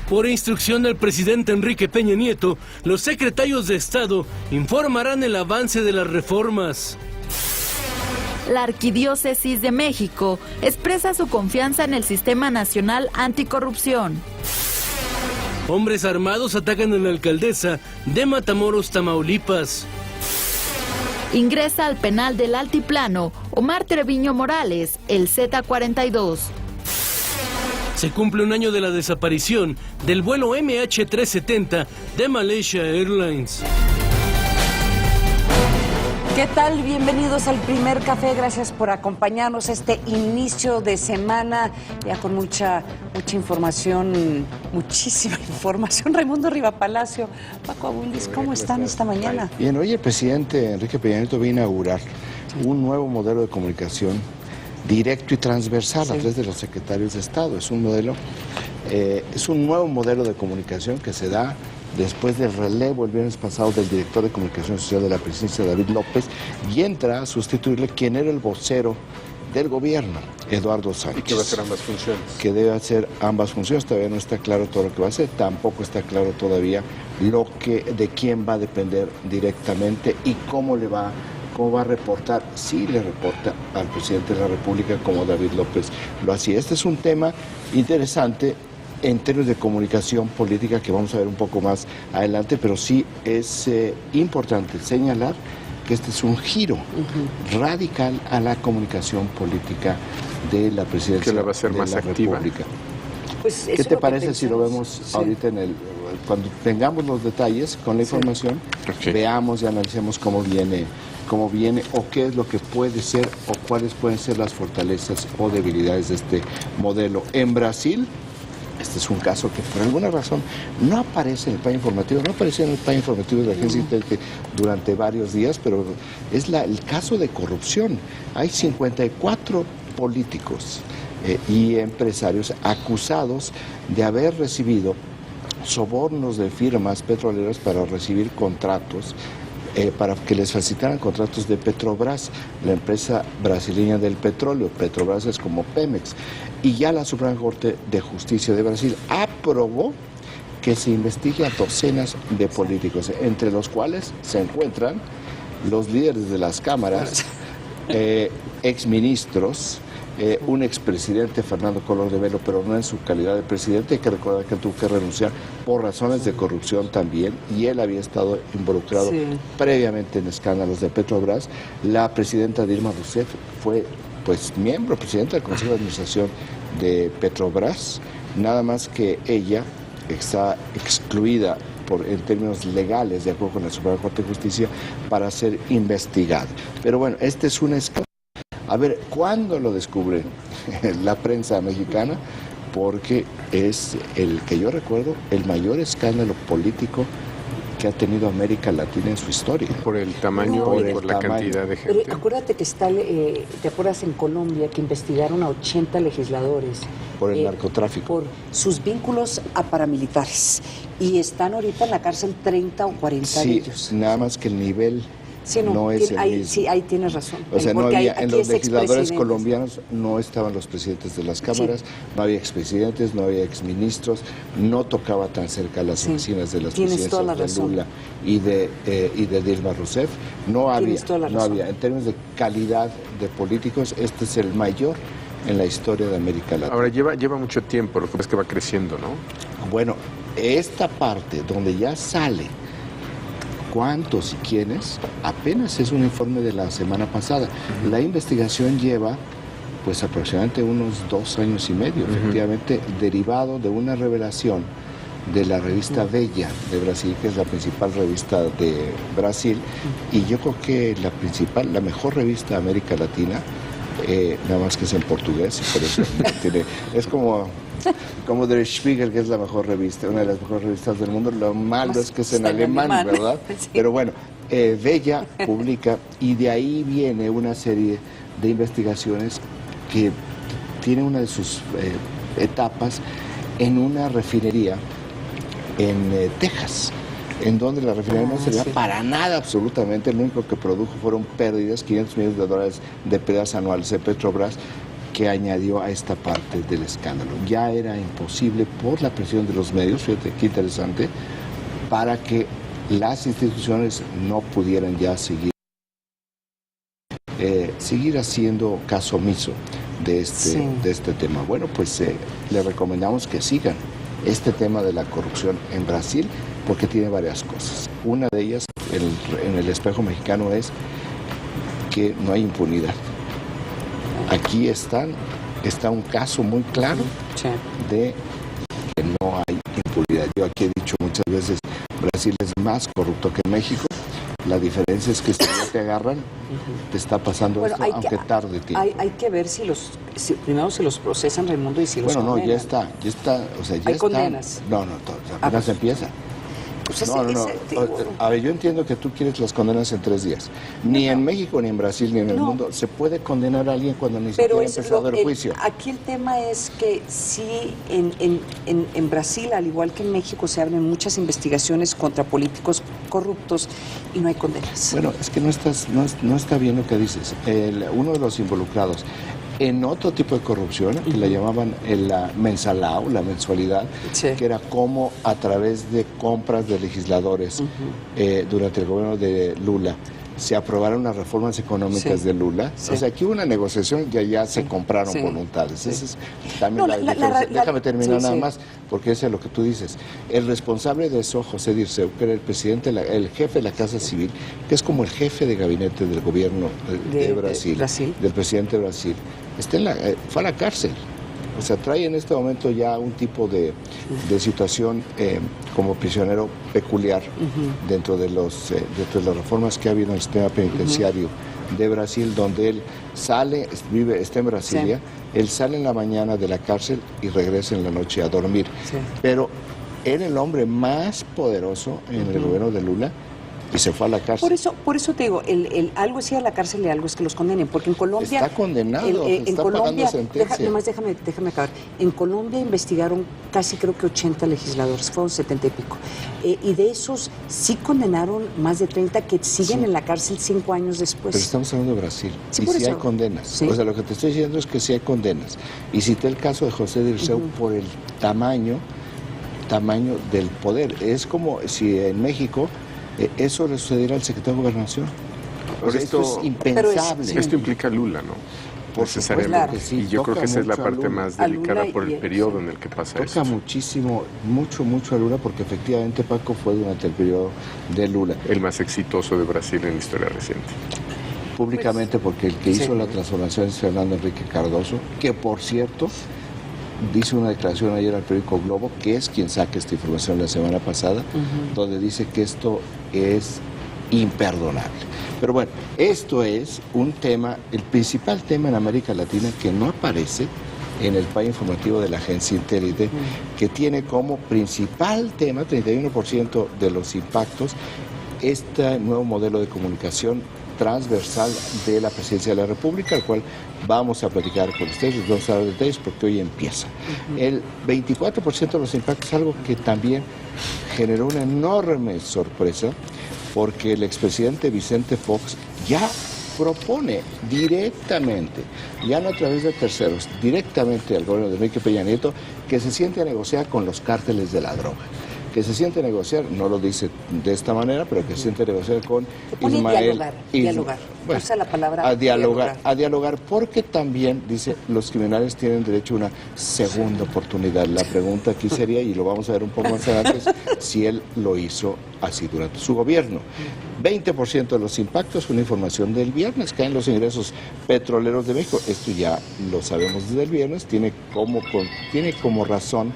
Por instrucción del presidente Enrique Peña Nieto, los secretarios de Estado informarán el avance de las reformas. La Arquidiócesis de México expresa su confianza en el Sistema Nacional Anticorrupción. Hombres armados atacan a la alcaldesa de Matamoros, Tamaulipas. Ingresa al penal del Altiplano Omar Treviño Morales, el Z-42. Se cumple un año de la desaparición del vuelo MH370 de Malaysia Airlines. ¿Qué tal? Bienvenidos al Primer Café. Gracias por acompañarnos este inicio de semana, ya con mucha información, muchísima información. Raimundo Rivapalacio, Paco Abundis, ¿cómo están esta mañana? Bien, hoy el presidente Enrique Peña Nieto va a inaugurar un nuevo modelo de comunicación directo y transversal a través de los secretarios de Estado. Es un nuevo modelo de comunicación que se da después del relevo el viernes pasado del director de Comunicación Social de la Presidencia, David López, y entra a sustituirle quien era el vocero del gobierno, Eduardo Sánchez. ¿Y que va a hacer ambas funciones? Que debe hacer ambas funciones. Todavía no está claro todo lo que va a hacer, tampoco está claro todavía de quién va a depender directamente y cómo va a reportar, si le reporta al presidente de la República como David López lo hacía. Este es un tema interesante en términos de comunicación política que vamos a ver un poco más adelante, pero sí es importante señalar que este es un giro radical a la comunicación política de la presidencia que la va a hacer de más la activa. República. Pues ¿Qué te parece si lo vemos ahorita cuando tengamos los detalles con la información, veamos y analicemos cómo viene o qué es lo que puede ser o cuáles pueden ser las fortalezas o debilidades de este modelo? En Brasil, este es un caso que por alguna razón no aparece en el plan informativo, no apareció en el plan informativo de la agencia Intel durante varios días, pero es el caso de corrupción. Hay 54 políticos y empresarios acusados de haber recibido sobornos de firmas petroleras para recibir contratos, para que les facilitaran contratos de Petrobras, la empresa brasileña del petróleo. Petrobras es como Pemex. Y ya la Suprema Corte de Justicia de Brasil aprobó que se investigue a docenas de políticos, entre los cuales se encuentran los líderes de las cámaras, exministros, un expresidente, Fernando Collor de Mello, pero no en su calidad de presidente. Hay que recordar que tuvo que renunciar por razones de corrupción también, y él había estado involucrado previamente en escándalos de Petrobras. La presidenta Dilma Rousseff fue presidenta del Consejo de Administración de Petrobras, nada más que ella está excluida en términos legales, de acuerdo con la Suprema Corte de Justicia, para ser investigada. Pero bueno, este es un escándalo. A ver, ¿cuándo lo descubre la prensa mexicana? Porque es el que yo recuerdo el mayor escándalo político que ha tenido América Latina en su historia. Por el tamaño y por la cantidad de gente. Pero acuérdate que ¿te acuerdas en Colombia que investigaron a 80 legisladores? Por el narcotráfico. Por sus vínculos a paramilitares. Y están ahorita en la cárcel 30 o 40 de ellos. Sí, nada más que el nivel no es el mismo. Sí, ahí tienes razón. O sea, no había, en los legisladores colombianos colombianos no estaban los presidentes de las cámaras, no había expresidentes, no había exministros, no tocaba tan cerca las oficinas de las presidencias de Lula y de Dilma Rousseff. No había. En términos de calidad de políticos, este es el mayor en la historia de América Latina. Ahora, lleva mucho tiempo, lo que pasa es que va creciendo, ¿no? Bueno, esta parte donde ya sale cuántos y quiénes, apenas es un informe de la semana pasada. La investigación lleva pues aproximadamente unos 2 años y medio, efectivamente, derivado de una revelación de la revista Bella de Brasil, que es la principal revista de Brasil, y yo creo que la mejor revista de América Latina, nada más que es en portugués, y por eso es como Der Spiegel, que es la mejor revista, una de las mejores revistas del mundo. Lo malo es que es en alemán, ¿verdad? Sí. Pero bueno, Bella publica, y de ahí viene una serie de investigaciones que tiene una de sus etapas en una refinería en Texas, en donde la refinería no servía para nada absolutamente. Lo único que produjo fueron pérdidas, $500 millones de pérdidas anuales de Petrobras, que añadió a esta parte del escándalo. Ya era imposible por la presión de los medios, fíjate qué interesante, para que las instituciones no pudieran ya seguir haciendo caso omiso de este tema. Bueno, pues le recomendamos que sigan este tema de la corrupción en Brasil, porque tiene varias cosas. Una de ellas, en el espejo mexicano, es que no hay impunidad. Aquí está un caso muy claro de que no hay impunidad. Yo aquí he dicho muchas veces, Brasil es más corrupto que México. La diferencia es que si no te agarran, te está pasando esto, aunque tarde tiempo. Hay que ver primero si los procesan, Raimundo, y si los condenan. Bueno, no, ya está, o sea, ya ¿Hay está. condenas? No, apenas empieza. Pues A ver, yo entiendo que tú quieres las condenas en 3 días. Ni en México, ni en Brasil, ni en el mundo se puede condenar a alguien cuando ni siquiera ha empezado el juicio. Aquí el tema es que sí, en Brasil, al igual que en México, se abren muchas investigaciones contra políticos corruptos y no hay condenas. Bueno, es que no está bien lo que dices. Uno de los involucrados en otro tipo de corrupción, que la llamaban la mensalao, la mensualidad, que era como a través de compras de legisladores durante el gobierno de Lula se aprobaron las reformas económicas de Lula. O sea, aquí hubo una negociación, ya se compraron voluntades. Esa es también la diferencia. Déjame terminar nada más, porque eso es lo que tú dices. El responsable de eso, José Dirceu, que era el presidente, el jefe de la Casa Civil, que es como el jefe de gabinete del gobierno de Brasil, del presidente de Brasil, fue a la cárcel. O sea, trae en este momento ya un tipo de situación como prisionero peculiar dentro de las reformas que ha habido en el sistema penitenciario de Brasil, donde él sale, está en Brasilia, él sale en la mañana de la cárcel y regresa en la noche a dormir. Pero era el hombre más poderoso en el gobierno de Lula, y se fue a la cárcel. Por eso te digo, algo es ir a la cárcel y algo es que los condenen, porque en Colombia... Está condenado, está pagando sentencia. Déjame acabar. En Colombia investigaron casi creo que 80 legisladores, fueron 70 y pico. Y de esos sí condenaron más de 30 que siguen en la cárcel 5 años después. Pero estamos hablando de Brasil, y sí hay condenas. O sea, lo que te estoy diciendo es que sí hay condenas. Y cité el caso de José Dirceu por el tamaño del poder. Es como si en México... eso le sucediera al secretario de Gobernación. Por esto es impensable. Esto implica a Lula, ¿no? Necesariamente. Y yo creo que esa es la parte más delicada por el periodo en el que pasa esto. Toca mucho a Lula, porque efectivamente Paco fue durante el periodo de Lula. El más exitoso de Brasil en la historia reciente. Públicamente, porque el que hizo la transformación es Fernando Henrique Cardoso, que por cierto dice una declaración ayer al periódico Globo, que es quien saca esta información la semana pasada, donde dice que esto es imperdonable. Pero bueno, esto es un tema, el principal tema en América Latina que no aparece en el país informativo de la agencia Intérite, que tiene como principal tema, 31% de los impactos, este nuevo modelo de comunicación transversal de la Presidencia de la República, al cual vamos a platicar con ustedes, les vamos a dar detalles porque hoy empieza. El 24% de los impactos, algo que también generó una enorme sorpresa, porque el expresidente Vicente Fox ya propone directamente, ya no a través de terceros, directamente al gobierno de Enrique Peña Nieto, que se siente a negociar con los cárteles de la droga. Que se siente a negociar, no lo dice de esta manera, pero que se siente a negociar con Ismael. Dialogar. Bueno, usa la palabra a dialogar, porque también, dice, los criminales tienen derecho a una segunda oportunidad. La pregunta aquí sería, y lo vamos a ver un poco más adelante, si él lo hizo así durante su gobierno. 20% de los impactos, una información del viernes, caen los ingresos petroleros de México. Esto ya lo sabemos desde el viernes, tiene como razón,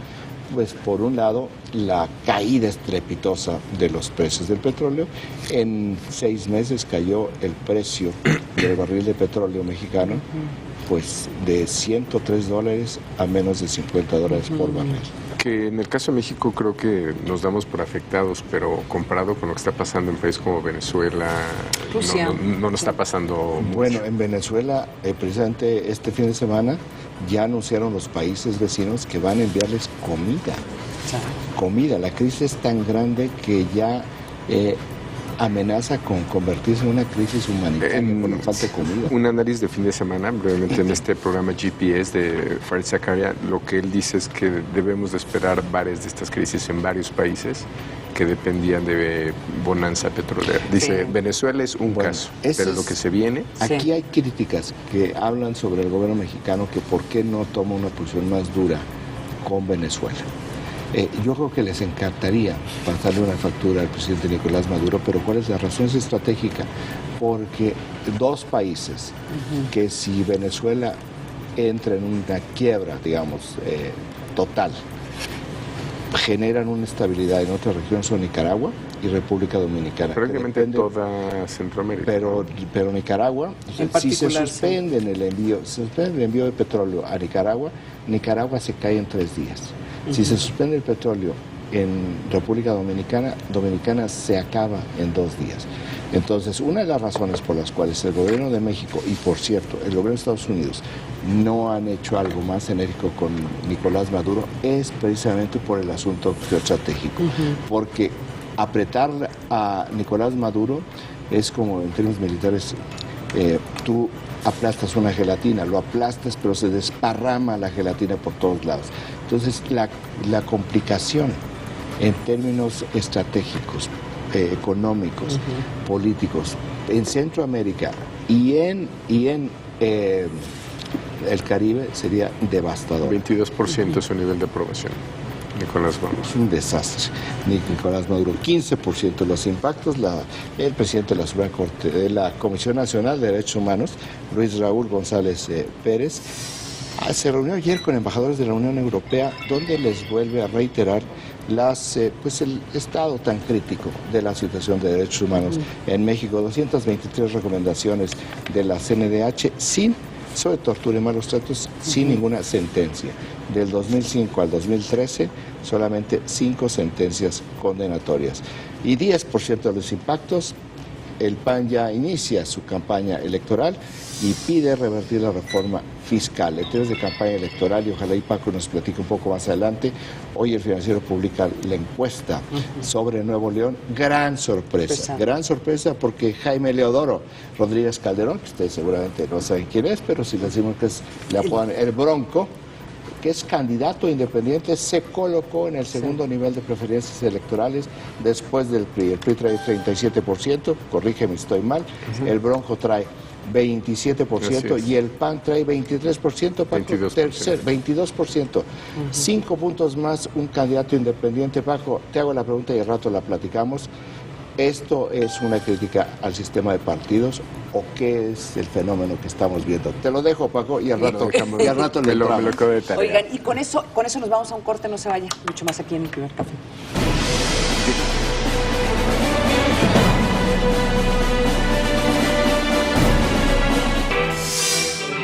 pues por un lado, la caída estrepitosa de los precios del petróleo. En 6 meses cayó el precio del barril de petróleo mexicano, pues de $103 a menos de $50 por barril. Que en el caso de México creo que nos damos por afectados, pero comparado con lo que está pasando en países como Venezuela, no nos está pasando mucho. Bueno, en Venezuela, precisamente este fin de semana, ya anunciaron los países vecinos que van a enviarles comida. La crisis es tan grande que ya amenaza con convertirse en una crisis humanitaria por la falta de comida. Un análisis de fin de semana, brevemente en este programa GPS de Farid Zakaria, lo que él dice es que debemos de esperar varias de estas crisis en varios países que dependían de bonanza petrolera. Dice, Venezuela es un caso, pero lo que se viene... Aquí hay críticas que hablan sobre el gobierno mexicano que por qué no toma una posición más dura con Venezuela. Yo creo que les encantaría pasarle una factura al presidente Nicolás Maduro, pero ¿cuál es la razón? Es estratégica, porque dos países que si Venezuela entra en una quiebra, digamos, total, generan una estabilidad en otra región, son Nicaragua y República Dominicana. Prácticamente toda Centroamérica. Pero Nicaragua, si se suspende el envío de petróleo a Nicaragua, Nicaragua se cae en 3 días. Si se suspende el petróleo en República Dominicana, Dominicana se acaba en 2 días. Entonces, una de las razones por las cuales el gobierno de México, y por cierto, el gobierno de Estados Unidos, no han hecho algo más enérgico con Nicolás Maduro, es precisamente por el asunto geoestratégico. Porque apretar a Nicolás Maduro es como en términos militares, tú aplastas una gelatina, lo aplastas, pero se desparrama la gelatina por todos lados. Entonces, la complicación en términos estratégicos, económicos, políticos, en Centroamérica y en el Caribe sería devastador. 22% es su nivel de aprobación. Nicolás Maduro. Es un desastre. Nicolás Maduro, 15%. Los impactos, el presidente de la Suprema Corte, de la Comisión Nacional de Derechos Humanos, Luis Raúl González Pérez, se reunió ayer con embajadores de la Unión Europea, donde les vuelve a reiterar el estado tan crítico de la situación de derechos humanos en México. 223 recomendaciones de la CNDH sobre tortura y malos tratos sin ninguna sentencia. Del 2005 al 2013, solamente 5 sentencias condenatorias. Y 10% de los impactos, el PAN ya inicia su campaña electoral y pide revertir la reforma fiscal. En términos de campaña electoral, y ojalá y Paco nos platique un poco más adelante, hoy el Financiero publica la encuesta sobre Nuevo León. Gran sorpresa porque Jaime Leodoro Rodríguez Calderón, que ustedes seguramente no saben quién es, pero si le decimos que le apodan el Bronco, que es candidato independiente, se colocó en el segundo nivel de preferencias electorales después del PRI. El PRI trae 37%, corrígeme si estoy mal, el Bronco trae 27% y el PAN trae 23%, Paco, 22%. 5 puntos más un candidato independiente. Paco, te hago la pregunta y al rato la platicamos. ¿Esto es una crítica al sistema de partidos o qué es el fenómeno que estamos viendo? Te lo dejo, Paco, y al rato me lo acabo de tarea. Oigan, y con eso nos vamos a un corte, no se vaya, mucho más aquí en El Primer Café.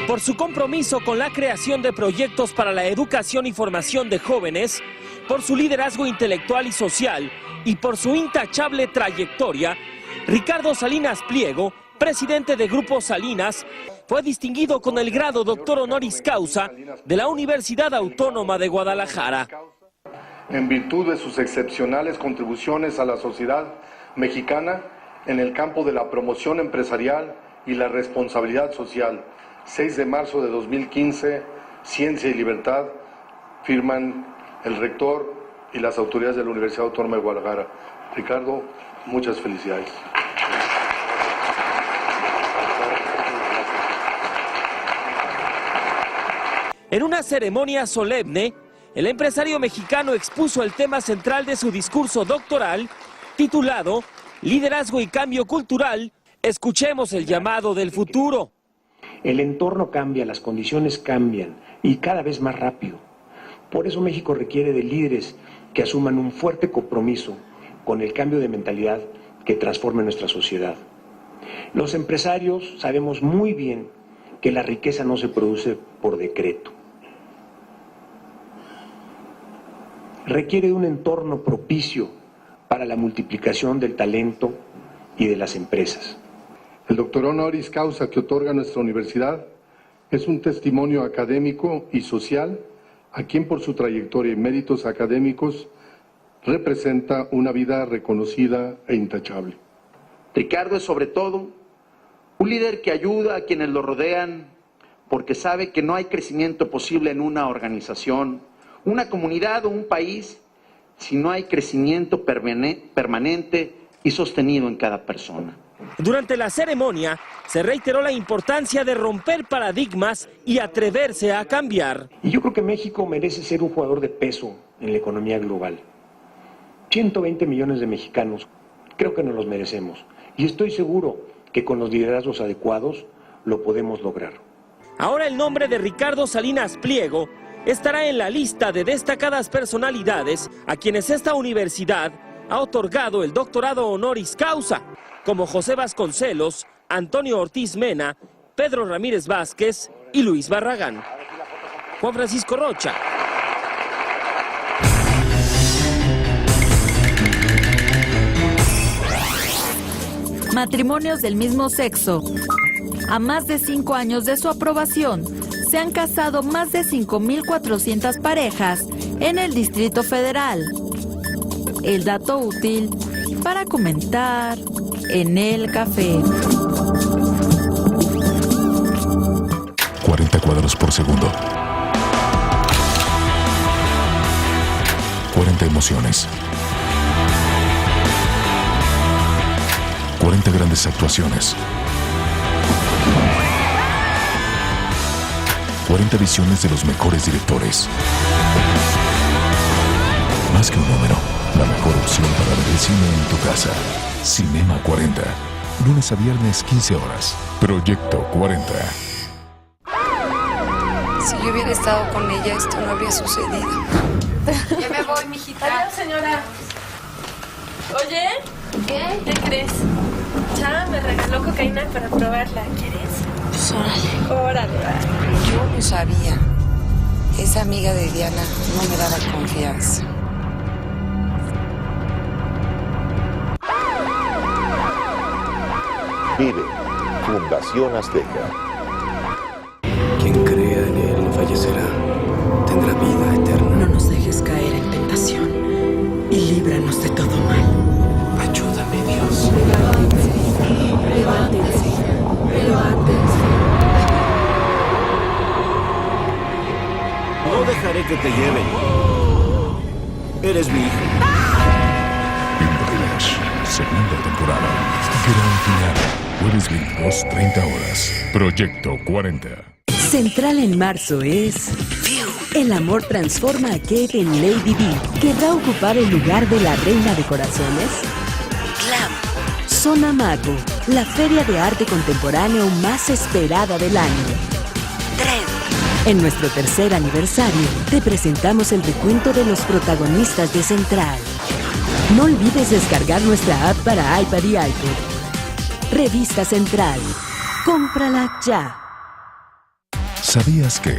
Por su compromiso con la creación de proyectos para la educación y formación de jóvenes, por su liderazgo intelectual y social y por su intachable trayectoria, Ricardo Salinas Pliego, presidente de Grupo Salinas, fue distinguido con el grado doctor honoris causa de la Universidad Autónoma de Guadalajara. En virtud de sus excepcionales contribuciones a la sociedad mexicana en el campo de la promoción empresarial y la responsabilidad social, 6 de marzo de 2015, Ciencia y Libertad, firman el rector y las autoridades de la Universidad Autónoma de Guadalajara. Ricardo, muchas felicidades. En una ceremonia solemne, el empresario mexicano expuso el tema central de su discurso doctoral, titulado Liderazgo y Cambio Cultural. Escuchemos el llamado del futuro. El entorno cambia, las condiciones cambian y cada vez más rápido. Por eso México requiere de líderes que asuman un fuerte compromiso con el cambio de mentalidad que transforme nuestra sociedad. Los empresarios sabemos muy bien que la riqueza no se produce por decreto. Requiere de un entorno propicio para la multiplicación del talento y de las empresas. El doctor honoris causa que otorga nuestra universidad es un testimonio académico y social a quien por su trayectoria y méritos académicos representa una vida reconocida e intachable. Ricardo es sobre todo un líder que ayuda a quienes lo rodean porque sabe que no hay crecimiento posible en una organización, una comunidad o un país si no hay crecimiento permanente y sostenido en cada persona. Durante la ceremonia se reiteró la importancia de romper paradigmas y atreverse a cambiar. Y yo creo que México merece ser un jugador de peso en la economía global. 120 millones de mexicanos, creo que nos los merecemos. Y estoy seguro que con los liderazgos adecuados lo podemos lograr. Ahora el nombre de Ricardo Salinas Pliego estará en la lista de destacadas personalidades a quienes esta universidad ha otorgado el doctorado honoris causa, como José Vasconcelos, Antonio Ortiz Mena, Pedro Ramírez Vázquez y Luis Barragán. Juan Francisco Rocha. Matrimonios del mismo sexo. A más de 5 años de su aprobación, se han casado más de 5.400 parejas en el Distrito Federal. El dato útil para comentar en el café. 40 cuadros por segundo. 40 emociones. 40 grandes actuaciones. 40 visiones de los mejores directores. Más que un número, la mejor opción para ver el cine en tu casa. Cinema 40. Lunes a viernes, 15 horas. Proyecto 40. Si yo hubiera estado con ella, esto no habría sucedido. Ya me voy, mijita. Adiós, señora. Oye, ¿qué crees? Chava me regaló cocaína para probarla. ¿Quieres? Pues órale. Órale. Yo no sabía. Esa amiga de Diana no me daba confianza. Vive Fundación Azteca. Quien crea en él no fallecerá, tendrá vida eterna. No nos dejes caer en tentación y líbranos de todo mal. Ayúdame, Dios. Levántense, levántense. No dejaré que te lleven. Eres mi hijo. Village, segunda temporada. Gran final. Jueves 22, 30 horas. Proyecto 40. Central en marzo es... El amor transforma a Kate en Lady Di. ¿Querrá ocupar el lugar de la reina de corazones? Glam. Zona Mago, la feria de arte contemporáneo más esperada del año. Trend. En nuestro tercer aniversario, te presentamos el recuento de los protagonistas de Central. No olvides descargar nuestra app para iPad y iPod. Revista Central. Cómprala ya. ¿Sabías que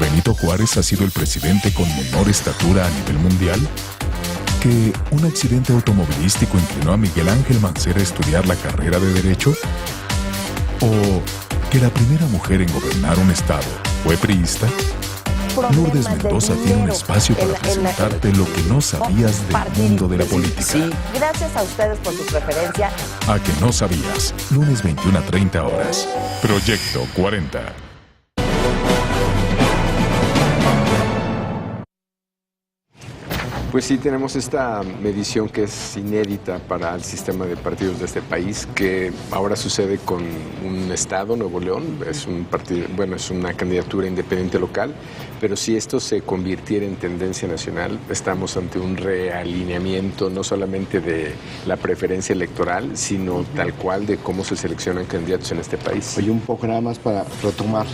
Benito Juárez ha sido el presidente con menor estatura a nivel mundial? ¿Que un accidente automovilístico inclinó a Miguel Ángel Mancera a estudiar la carrera de Derecho? ¿O que la primera mujer en gobernar un estado fue priista? Lourdes Mendoza tiene un espacio para presentarte lo que no sabías del mundo de la política. Sí. Gracias a ustedes por su preferencia. A que no sabías. Lunes 21 a 30 horas. Proyecto 40. Pues sí, tenemos esta medición que es inédita para el sistema de partidos de este país, que ahora sucede con un estado, Nuevo León, es un partido, bueno, es una candidatura independiente local, pero si esto se convirtiera en tendencia nacional, estamos ante un realineamiento no solamente de la preferencia electoral, sino tal cual de cómo se seleccionan candidatos en este país. Oye, un poco nada más para retomar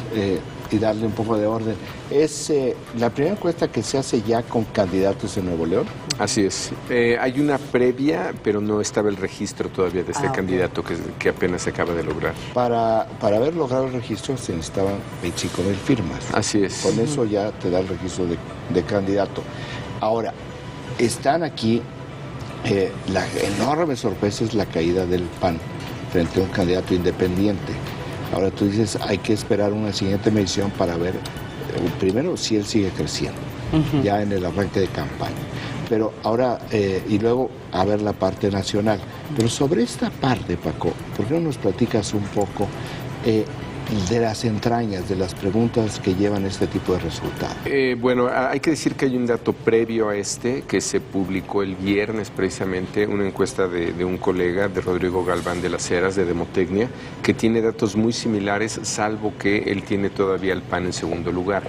y darle un poco de orden. ¿Es la primera encuesta que se hace ya con candidatos en Nuevo León? Así es. Hay una previa, pero no estaba el registro todavía de este candidato que apenas se acaba de lograr. Para haber logrado el registro se necesitaban 25,000 firmas. Así es. Con eso ya te da el registro de candidato. Ahora, están aquí, la enorme sorpresa es la caída del PAN frente a un candidato independiente. Ahora tú dices, hay que esperar una siguiente medición para ver, primero, si él sigue creciendo, ya en el arranque de campaña. Pero ahora, y luego, a ver la parte nacional. Pero sobre esta parte, Paco, ¿por qué no nos platicas un poco de las entrañas, de las preguntas que llevan este tipo de resultados? Bueno, hay que decir que hay un dato previo a este que se publicó el viernes precisamente, una encuesta de un colega, de Rodrigo Galván de las Heras, de Demotecnia, que tiene datos muy similares, salvo que él tiene todavía el PAN en segundo lugar.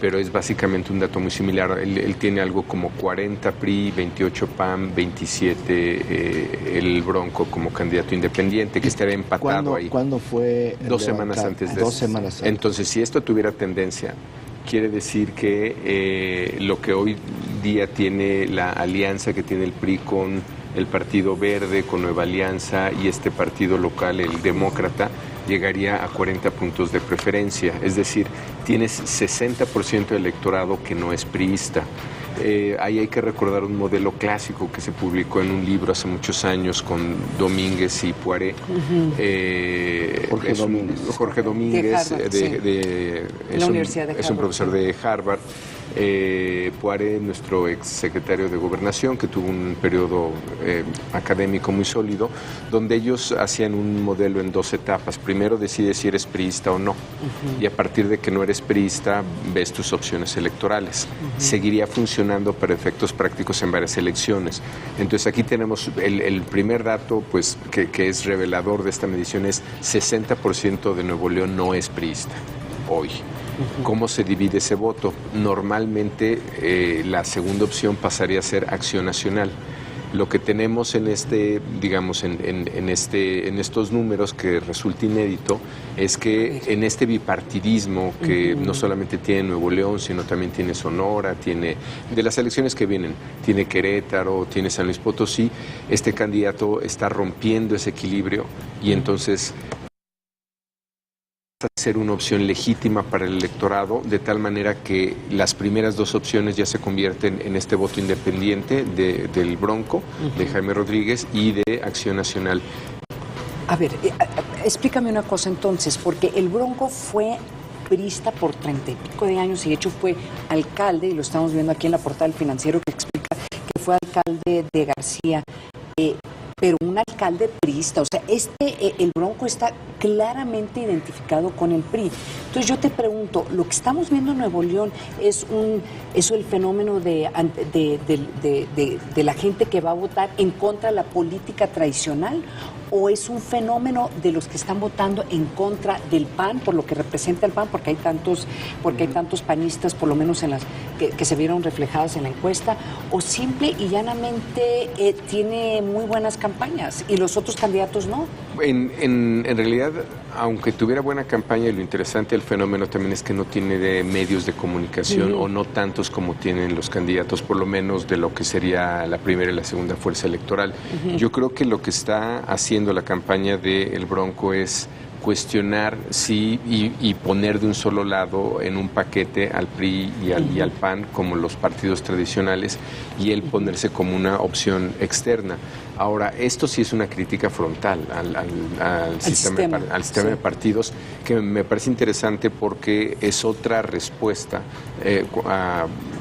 Pero es básicamente un dato muy similar. Él tiene algo como 40 PRI, 28 PAN, 27 el Bronco como candidato independiente, que estaría empatado ahí. ¿Cuándo fue? 2 semanas antes de 2 semanas antes. Entonces, si esto tuviera tendencia, quiere decir que lo que hoy día tiene la alianza que tiene el PRI con el Partido Verde, con Nueva Alianza y este partido local, el Demócrata, llegaría a 40 puntos de preferencia. Es decir, tienes 60% de electorado que no es priista. Ahí hay que recordar un modelo clásico que se publicó en un libro hace muchos años con Domínguez y Poiré. Jorge Domínguez, es un profesor de Harvard. Poiré, nuestro ex secretario de Gobernación, que tuvo un periodo académico muy sólido, donde ellos hacían un modelo en 2 etapas. Primero decides si eres priista o no, y a partir de que no eres priista, ves tus opciones electorales. Seguiría funcionando para efectos prácticos en varias elecciones. Entonces aquí tenemos el primer dato, pues, que es revelador de esta medición, es 60% de Nuevo León no es priista hoy. ¿Cómo se divide ese voto? Normalmente la segunda opción pasaría a ser Acción Nacional. Lo que tenemos en estos números que resulta inédito es que en este bipartidismo que no solamente tiene Nuevo León, sino también tiene Sonora, tiene de las elecciones que vienen, tiene Querétaro, tiene San Luis Potosí, este candidato está rompiendo ese equilibrio y entonces ser una opción legítima para el electorado, de tal manera que las primeras 2 opciones ya se convierten en este voto independiente del Bronco, de Jaime Rodríguez, y de Acción Nacional. A ver, explícame una cosa entonces, porque el Bronco fue priista por 30 y pico de años y de hecho fue alcalde, y lo estamos viendo aquí en la portada del Financiero que explica que fue alcalde de García, pero un alcalde priista, o sea, el Bronco está claramente identificado con el PRI. Entonces yo te pregunto, lo que estamos viendo en Nuevo León es el fenómeno de la gente que va a votar en contra de la política tradicional, o es un fenómeno de los que están votando en contra del PAN, por lo que representa el PAN, porque hay tantos panistas, por lo menos en las que se vieron reflejadas en la encuesta, o simple y llanamente tiene muy buenas campañas y los otros candidatos no. En realidad, aunque tuviera buena campaña, lo interesante del fenómeno también es que no tiene de medios de comunicación o no tantos como tienen los candidatos, por lo menos de lo que sería la primera y la segunda fuerza electoral. Yo creo que lo que está haciendo la campaña del Bronco es cuestionar y poner de un solo lado en un paquete al PRI y al PAN como los partidos tradicionales, y él ponerse como una opción externa. Ahora, esto sí es una crítica frontal al sistema de partidos, que me parece interesante porque es otra respuesta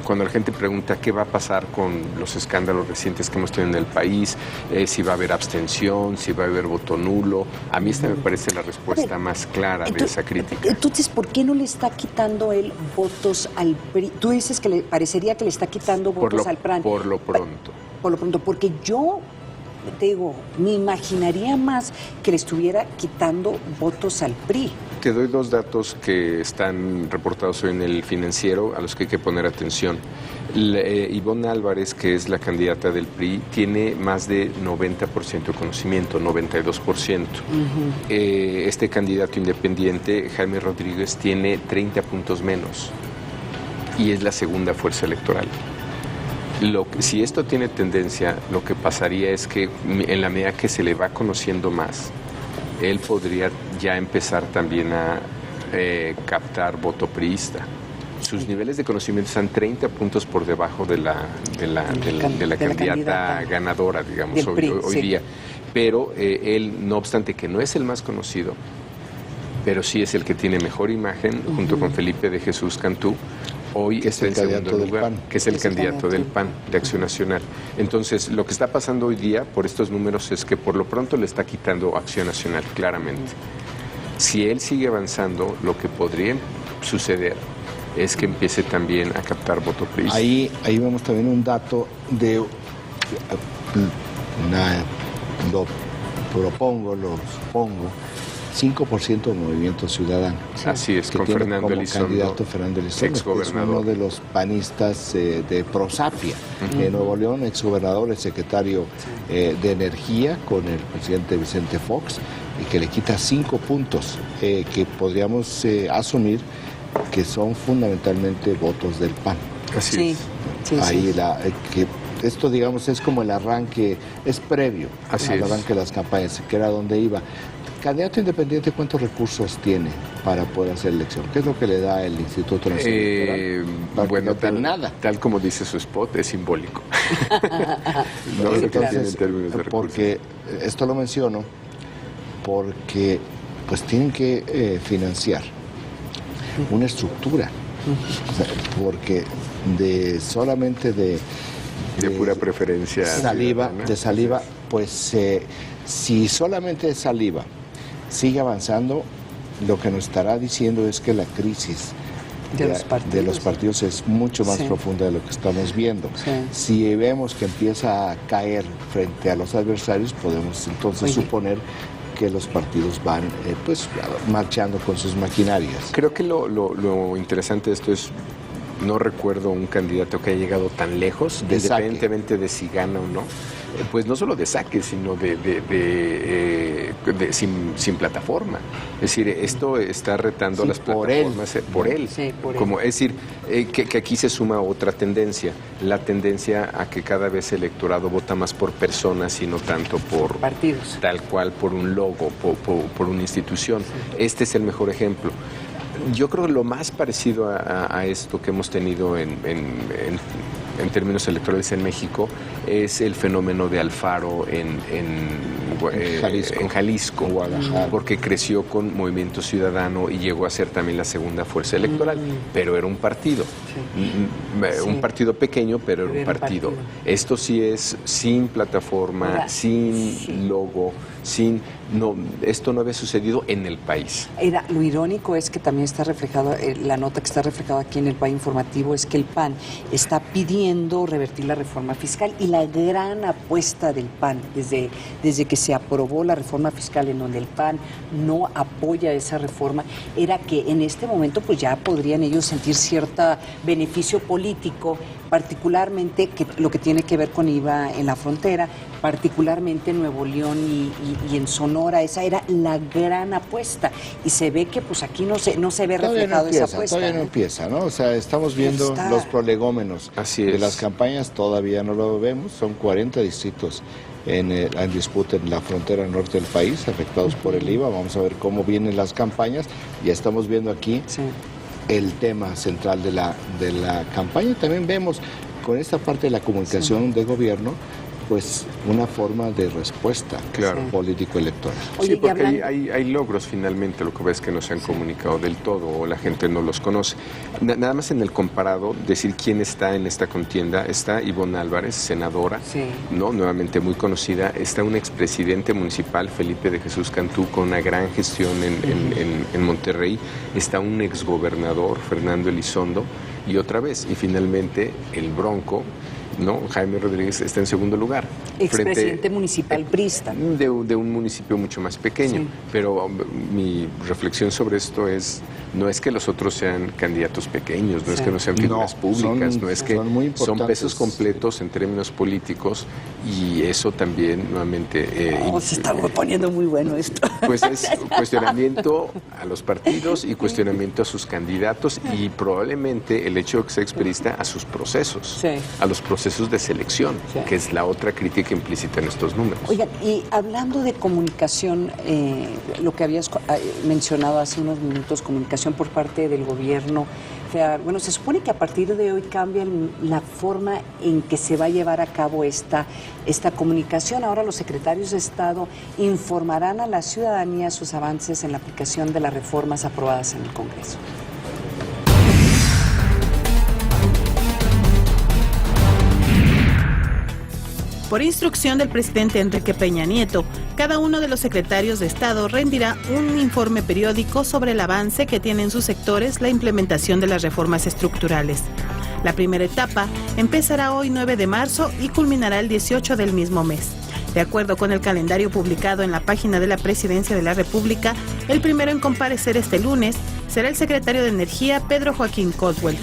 cuando la gente pregunta qué va a pasar con los escándalos recientes que hemos tenido en el país, si va a haber abstención, si va a haber voto nulo. A mí esta me parece la respuesta más clara de esa crítica. Entonces, ¿por qué no le está quitando él votos al PRI? Tú dices que le parecería que le está quitando votos al PRAN. Por lo pronto. Por lo pronto, porque yo te digo, me imaginaría más que le estuviera quitando votos al PRI. Te doy 2 datos que están reportados hoy en el Financiero, a los que hay que poner atención. Ivonne Álvarez, que es la candidata del PRI, tiene más de 90% de conocimiento, 92%. Este candidato independiente, Jaime Rodríguez, tiene 30 puntos menos y es la segunda fuerza electoral. Si esto tiene tendencia, lo que pasaría es que en la medida que se le va conociendo más, él podría ya empezar también a captar voto priista. Sus niveles de conocimiento están 30 puntos por debajo de la candidata ganadora, digamos, hoy día. Pero él, no obstante que no es el más conocido, pero sí es el que tiene mejor imagen, junto con Felipe de Jesús Cantú, hoy que está en segundo lugar, que es el candidato del PAN, de Acción Nacional. Entonces, lo que está pasando hoy día por estos números es que por lo pronto le está quitando Acción Nacional, claramente. Si él sigue avanzando, lo que podría suceder es que empiece también a captar voto priista. Ahí vemos también un dato de lo supongo, 5% del movimiento ciudadano. Así es, que con tiene Fernando como Elizondo, candidato Fernando Elizondo, exgobernador. es uno de los panistas de Prosapia, en Nuevo León, exgobernador, el secretario de Energía con el presidente Vicente Fox, y que le quita 5 puntos que podríamos asumir que son fundamentalmente votos del PAN. Así es. Ahí que esto, digamos, es como el arranque, es previo al arranque de las campañas, que era donde iba. Candidato independiente, ¿cuántos recursos tiene para poder hacer elección? ¿Qué es lo que le da el Instituto Nacional Electoral? Bueno, nada. Tal como dice su spot, es simbólico. No sé qué tiene en términos de recursos. Porque esto lo menciono porque pues tienen que financiar una estructura, porque solamente de pura preferencia saliva, pues si solamente de saliva sigue avanzando, lo que nos estará diciendo es que la crisis de los partidos es mucho más profunda de lo que estamos viendo. Si vemos que empieza a caer frente a los adversarios, podemos entonces suponer que los partidos van pues marchando con sus maquinarias. Creo que lo interesante de esto es, no recuerdo un candidato que haya llegado tan lejos, independientemente de si gana o no, pues no solo de saque, sino sin plataforma. Es decir, esto está retando a las plataformas por él. Sí, por Como, él. es decir, que aquí se suma otra tendencia, la tendencia a que cada vez el electorado vota más por personas y no tanto por partidos, tal cual por un logo, por una institución. Este es el mejor ejemplo. Yo creo que lo más parecido a esto que hemos tenido en términos electorales en México es el fenómeno de Alfaro en Jalisco, Guadalajara, porque creció con Movimiento Ciudadano y llegó a ser también la segunda fuerza electoral, pero era un partido, un partido pequeño, pero era un partido. Esto sí es sin plataforma, sin logo, esto no había sucedido en el país. Lo irónico es que también está reflejado, la nota que está reflejada aquí en el País Informativo es que el PAN está pidiendo revertir la reforma fiscal, y la gran apuesta del PAN desde que se aprobó la reforma fiscal, en donde el PAN no apoya esa reforma, era que en este momento pues ya podrían ellos sentir cierto beneficio político, particularmente lo que tiene que ver con IVA en la frontera, particularmente en Nuevo León y en Sonora. Esa era la gran apuesta, y se ve que pues aquí no se ve reflejado esa apuesta. Todavía no empieza, ¿no? O sea, estamos viendo los prolegómenos de las campañas, todavía no lo vemos. Son 40 distritos en disputa en la frontera norte del país, afectados por el IVA. Vamos a ver cómo vienen las campañas. Ya estamos viendo aquí el tema central de la campaña. También vemos con esta parte de la comunicación de gobierno, pues una forma de respuesta político-electoral. Sí, porque hay logros finalmente, lo que ves que no se han comunicado del todo o la gente no los conoce. Nada más en el comparado, decir quién está en esta contienda, está Ivonne Álvarez, senadora, ¿no? Nuevamente muy conocida, está un expresidente municipal, Felipe de Jesús Cantú, con una gran gestión en Monterrey, está un exgobernador, Fernando Elizondo, y finalmente el Bronco, ¿no? Jaime Rodríguez está en segundo lugar. Expresidente municipal priista. De un municipio mucho más pequeño. Pero mi reflexión sobre esto no es que los otros sean candidatos pequeños, no es que no sean figuras públicas, no es que son pesos completos en términos políticos, y eso también nuevamente... se está poniendo muy bueno esto. Pues es cuestionamiento a los partidos y cuestionamiento a sus candidatos, y probablemente el hecho de que sea experista a sus procesos, a los procesos de selección, que es la otra crítica implícita en estos números. Oigan, y hablando de comunicación, lo que habías mencionado hace unos minutos, comunicación por parte del gobierno federal, bueno, se supone que a partir de hoy cambia la forma en que se va a llevar a cabo esta comunicación. Ahora los secretarios de Estado informarán a la ciudadanía sus avances en la aplicación de las reformas aprobadas en el Congreso. Por instrucción del presidente Enrique Peña Nieto, cada uno de los secretarios de Estado rendirá un informe periódico sobre el avance que tiene en sus sectores la implementación de las reformas estructurales. La primera etapa empezará hoy 9 de marzo y culminará el 18 del mismo mes. De acuerdo con el calendario publicado en la página de la Presidencia de la República, el primero en comparecer este lunes será el secretario de Energía, Pedro Joaquín Caldwell.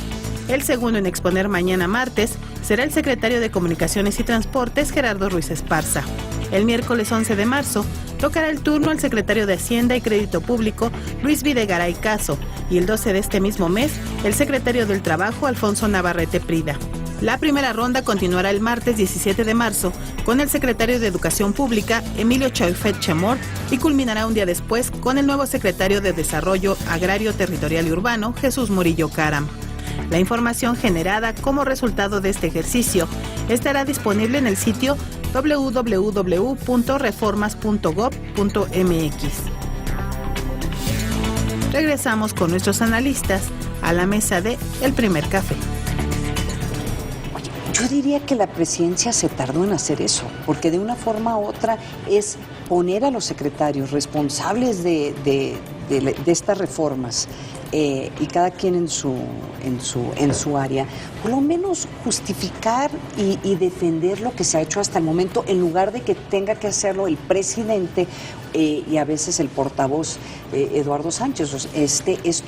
El segundo en exponer mañana martes será el secretario de Comunicaciones y Transportes, Gerardo Ruiz Esparza. El miércoles 11 de marzo tocará el turno al secretario de Hacienda y Crédito Público, Luis Videgaray Caso, y el 12 de este mismo mes, el secretario del Trabajo, Alfonso Navarrete Prida. La primera ronda continuará el martes 17 de marzo con el secretario de Educación Pública, Emilio Chaufet Chamor, y culminará un día después con el nuevo secretario de Desarrollo Agrario, Territorial y Urbano, Jesús Murillo Caram. La información generada como resultado de este ejercicio estará disponible en el sitio www.reformas.gov.mx. Regresamos con nuestros analistas a la mesa de El Primer Café. Yo diría que la presidencia se tardó en hacer eso, porque de una forma u otra es poner a los secretarios responsables de estas reformas y cada quien en su área, por lo menos justificar y defender lo que se ha hecho hasta el momento, en lugar de que tenga que hacerlo el presidente y a veces el portavoz Eduardo Sánchez. Este es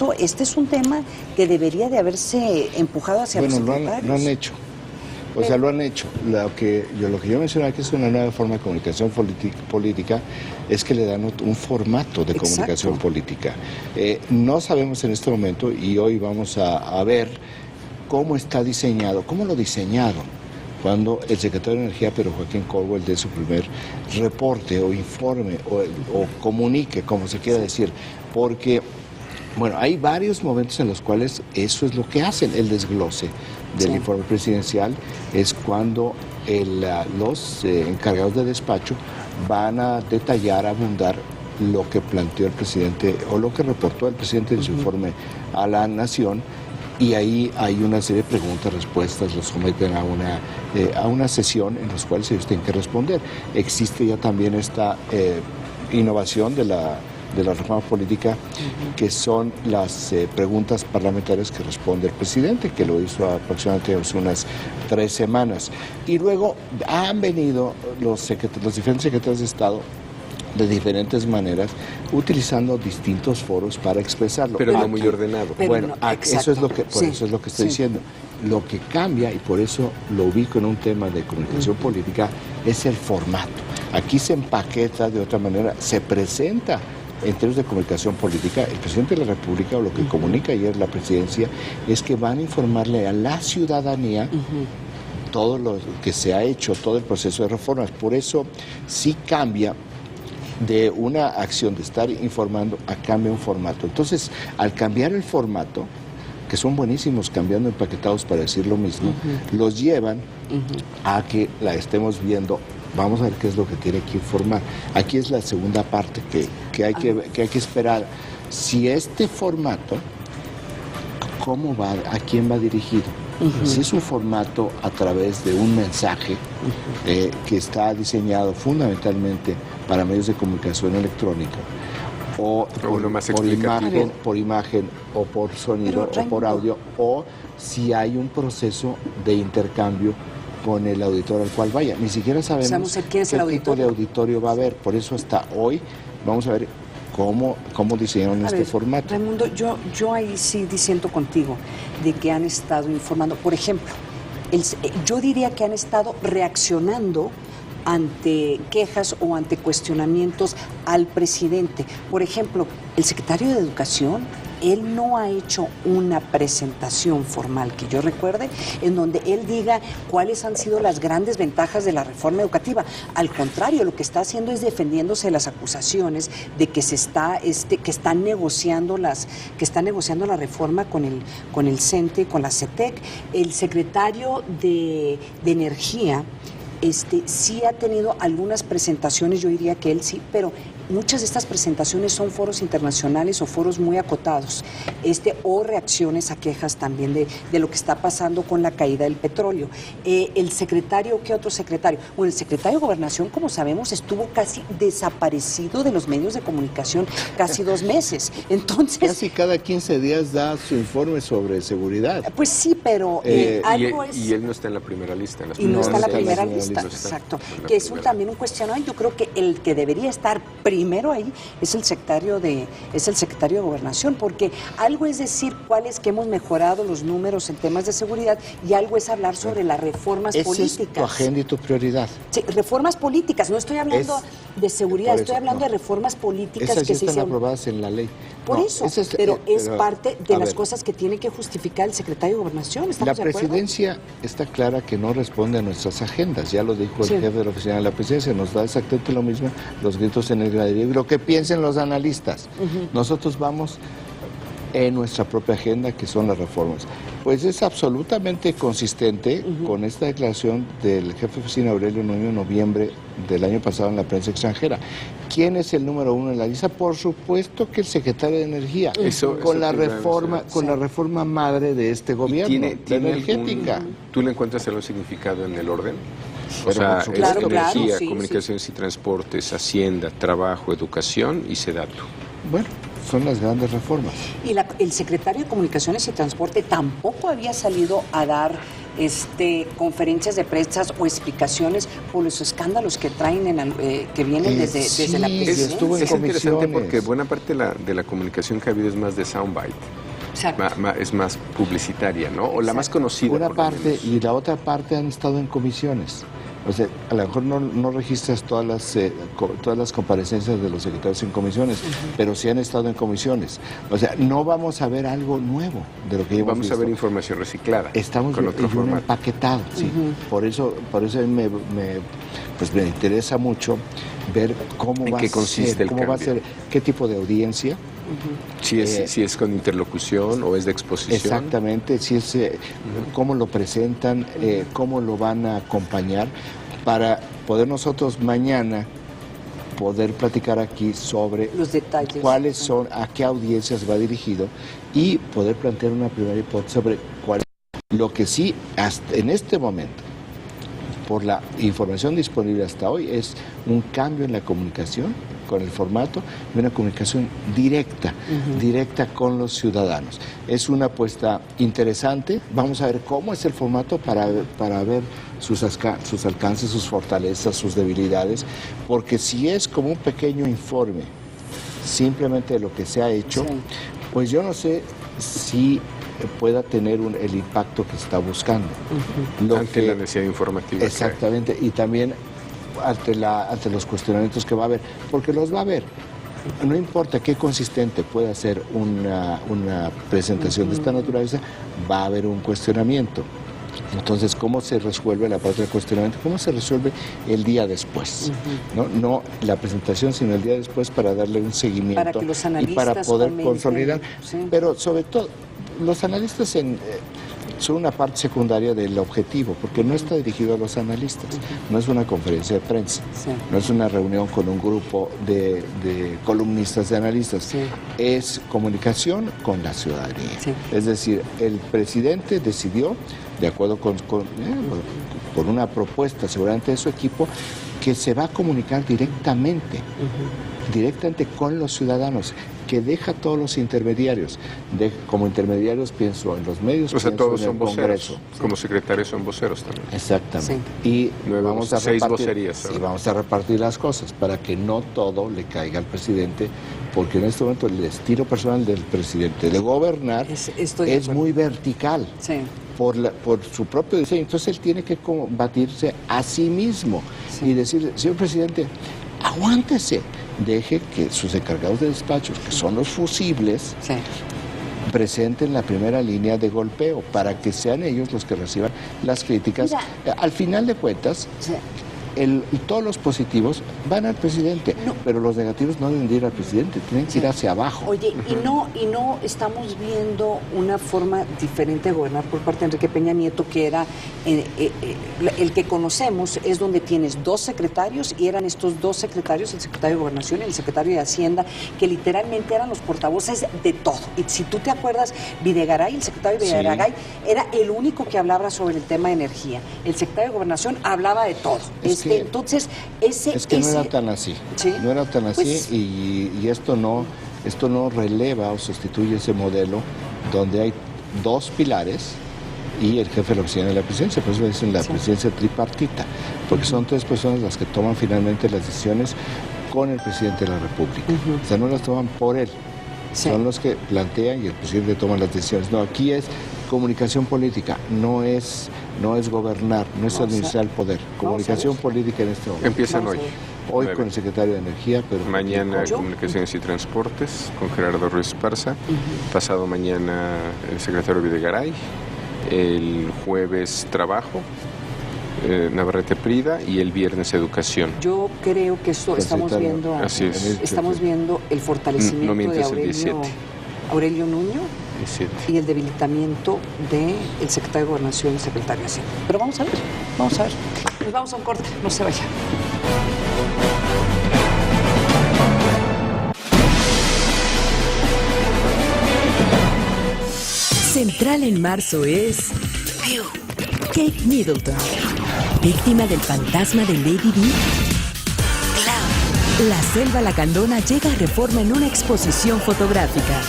un tema que debería de haberse empujado hacia los secretarios. Lo han hecho. O sea, lo han hecho. Lo que yo mencionaba que es una nueva forma de comunicación política es que le dan un formato de comunicación política. No sabemos en este momento, y hoy vamos a ver cómo está diseñado, cómo lo diseñaron cuando el secretario de Energía, Pedro Joaquín Caldwell, dé su primer reporte o informe o comunique, como se quiera decir, porque, bueno, hay varios momentos en los cuales eso es lo que hacen, el desglose del informe presidencial es cuando los encargados de despacho van a detallar, abundar lo que planteó el presidente o lo que reportó el presidente en su informe a la nación, y ahí hay una serie de preguntas, respuestas, los someten a una sesión en las cuales ellos tienen que responder. Existe ya también esta innovación de la reforma política, que son las preguntas parlamentarias que responde el presidente, que lo hizo aproximadamente hace unas 3 semanas. Y luego han venido los diferentes secretarios de Estado de diferentes maneras, utilizando distintos foros para expresarlo. Pero no muy ordenado. Bueno, eso es lo que, eso es lo que estoy diciendo. Lo que cambia, y por eso lo ubico en un tema de comunicación política, es el formato. Aquí se empaqueta de otra manera, se presenta. En términos de comunicación política, el presidente de la República, o lo que comunica ayer la presidencia, es que van a informarle a la ciudadanía todo lo que se ha hecho, todo el proceso de reformas. Por eso sí cambia de una acción de estar informando a cambia un formato. Entonces, al cambiar el formato, que son buenísimos cambiando empaquetados para decir lo mismo, los llevan a que la estemos viendo. Vamos a ver qué es lo que tiene que informar. Aquí es la segunda parte que hay que esperar. Si este formato, ¿cómo va? ¿A quién va dirigido? Si es un formato a través de un mensaje que está diseñado fundamentalmente para medios de comunicación electrónica, o por imagen o por sonido o por audio, o si hay un proceso de intercambio con el auditor al cual vaya. Ni siquiera sabemos qué tipo de auditorio va a haber. Por eso hasta hoy vamos a ver cómo diseñaron este formato. Raimundo, yo ahí sí disiento contigo de que han estado informando. Por ejemplo, yo diría que han estado reaccionando ante quejas o ante cuestionamientos al presidente. Por ejemplo, el secretario de Educación, él no ha hecho una presentación formal, que yo recuerde, en donde él diga cuáles han sido las grandes ventajas de la reforma educativa. Al contrario, lo que está haciendo es defendiéndose de las acusaciones de que que están negociando la reforma con el CENTE, con la CETEC. El secretario de Energía sí ha tenido algunas presentaciones, yo diría que él sí, pero muchas de estas presentaciones son foros internacionales o foros muy acotados, o reacciones a quejas también de lo que está pasando con la caída del petróleo. El secretario, ¿qué otro secretario? Bueno, el secretario de Gobernación, como sabemos, estuvo casi desaparecido de los medios de comunicación casi 2 meses. Entonces, casi cada 15 días da su informe sobre seguridad. Pues sí, pero y él no está en la primera lista. Y no está en la primera lista, exacto. Que es también un cuestionamiento. Yo creo que el que debería estar primero ahí es el secretario de Gobernación, porque algo es decir cuáles que hemos mejorado los números en temas de seguridad y algo es hablar sobre las reformas políticas. Esa es tu agenda y tu prioridad. Sí, reformas políticas. No estoy hablando de seguridad, estoy hablando de reformas políticas esas que sí están aprobadas en la ley. Por eso, pero es parte de las cosas que tiene que justificar el secretario de Gobernación. La presidencia está clara que no responde a nuestras agendas. Ya lo dijo el jefe de la oficina de la presidencia. Nos da exactamente lo mismo los gritos en el graderío y lo que piensen los analistas. Nosotros vamos en nuestra propia agenda, que son las reformas. Pues es absolutamente consistente con esta declaración del jefe de oficina Aurelio Nuño en noviembre del año pasado en la prensa extranjera. ¿Quién es el número 1 en la lista? Por supuesto que el secretario de Energía, con la reforma madre de este gobierno, de energética. ¿Tú le encuentras algún significado en el orden? O Pero sea, claro, energía, comunicaciones y transportes, hacienda, trabajo, educación y SEDATU. Bueno, son las grandes reformas. Y el secretario de Comunicaciones y Transporte tampoco había salido a dar conferencias de prensa o explicaciones por los escándalos que traen que vienen desde la presidencia. Es interesante porque buena parte de la comunicación que ha habido es más de soundbite. Es más publicitaria, ¿no? O la más conocida. Una parte y la otra parte han estado en comisiones. O sea, a lo mejor no registras todas las comparecencias de los secretarios en comisiones, pero sí han estado en comisiones. O sea, no vamos a ver algo nuevo de lo que hemos visto. Vamos a ver información reciclada. Estamos con otro formato. Empaquetado, sí. Por eso me interesa mucho ver cómo va a ser, qué tipo de audiencia. Si es con interlocución o es de exposición. Exactamente, si es cómo lo presentan, cómo lo van a acompañar, para poder nosotros mañana poder platicar aquí sobre los detalles, cuáles son, a qué audiencias va dirigido y poder plantear una primera hipótesis sobre cuál es. Lo que sí, hasta en este momento, por la información disponible hasta hoy, es un cambio en la comunicación, con el formato de una comunicación directa con los ciudadanos. Es una apuesta interesante. Vamos a ver cómo es el formato para ver sus alcances, sus fortalezas, sus debilidades, porque si es como un pequeño informe simplemente de lo que se ha hecho, pues yo no sé si pueda tener el impacto que está buscando. Ante la necesidad informativa. Exactamente, y también ante los cuestionamientos que va a haber, porque los va a haber. No importa qué consistente pueda ser una presentación de esta naturaleza, va a haber un cuestionamiento. Entonces, ¿cómo se resuelve la parte del cuestionamiento? ¿Cómo se resuelve el día después? No la presentación, sino el día después, para darle un seguimiento para que los analistas y para poder consolidar. Pero sobre todo, los analistas son una parte secundaria del objetivo, porque no está dirigido a los analistas, no es una conferencia de prensa, no es una reunión con un grupo de columnistas de analistas, es comunicación con la ciudadanía. Es decir, el presidente decidió, de acuerdo con una propuesta seguramente de su equipo, que se va a comunicar directamente con los ciudadanos, que deja a todos los intermediarios. Como intermediarios pienso en los medios, o sea, todos en son voceros. Como secretarios son voceros también. Exactamente. Y vamos a repartir las cosas para que no todo le caiga al presidente, porque en este momento el estilo personal del presidente de gobernar es muy vertical. Por su propio diseño. Entonces él tiene que combatirse a sí mismo y decirle: señor presidente, aguántese, deje que sus encargados de despachos, que son los fusibles, presenten la primera línea de golpeo para que sean ellos los que reciban las críticas. Mira, al final de cuentas, todos los positivos van al presidente, pero los negativos no deben ir al presidente, tienen que ir hacia abajo. Oye, y no estamos viendo una forma diferente de gobernar por parte de Enrique Peña Nieto, que era el que conocemos, es donde tienes 2 secretarios, y eran estos 2 secretarios, el secretario de Gobernación y el secretario de Hacienda, que literalmente eran los portavoces de todo. Y si tú te acuerdas, Videgaray, el secretario de Videgaray, era el único que hablaba sobre el tema de energía. El secretario de Gobernación hablaba de todo. Entonces, es que no era tan así. ¿Sí? No era tan así, pues, y esto no releva o sustituye ese modelo donde hay 2 pilares y el jefe de la oficina de la presidencia, por eso dicen la presidencia tripartita, porque son 3 personas las que toman finalmente las decisiones con el presidente de la República. O sea, no las toman por él, son los que plantean y el presidente toma las decisiones. No, aquí es comunicación política, no es gobernar, no es administrar el poder. Comunicación política en este momento. Empiezan hoy. Hoy con el secretario de Energía, pero mañana Comunicaciones y Transportes con Gerardo Ruiz Esparza. Pasado mañana el secretario Videgaray. El jueves Trabajo, Navarrete Prida, y el viernes Educación. Yo creo que esto estamos viendo el fortalecimiento de Aurelio Nuño 17. Y el debilitamiento del secretario de Gobernación y secretario de Hacienda. Pero vamos a ver. Nos vamos a un corte, no se vaya. Central en marzo es Kate Middleton, víctima del fantasma de Lady Di. La Selva Lacandona llega a Reforma en una exposición fotográfica.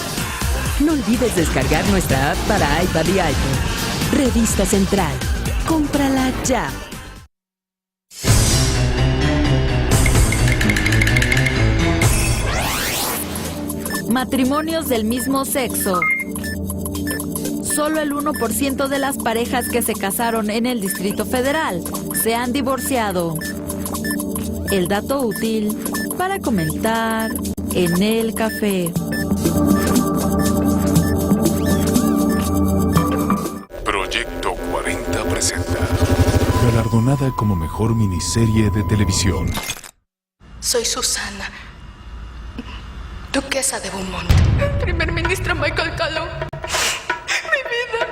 No olvides descargar nuestra app para iPad y iPhone. Revista Central. Cómprala ya. Matrimonios del mismo sexo. Solo el 1% de las parejas que se casaron en el Distrito Federal se han divorciado. El dato útil para comentar en el café. Proyecto 40 presenta. Galardonada como mejor miniserie de televisión. Soy Susana, duquesa de Beaumont. Primer ministro Michael Callum. Mi vida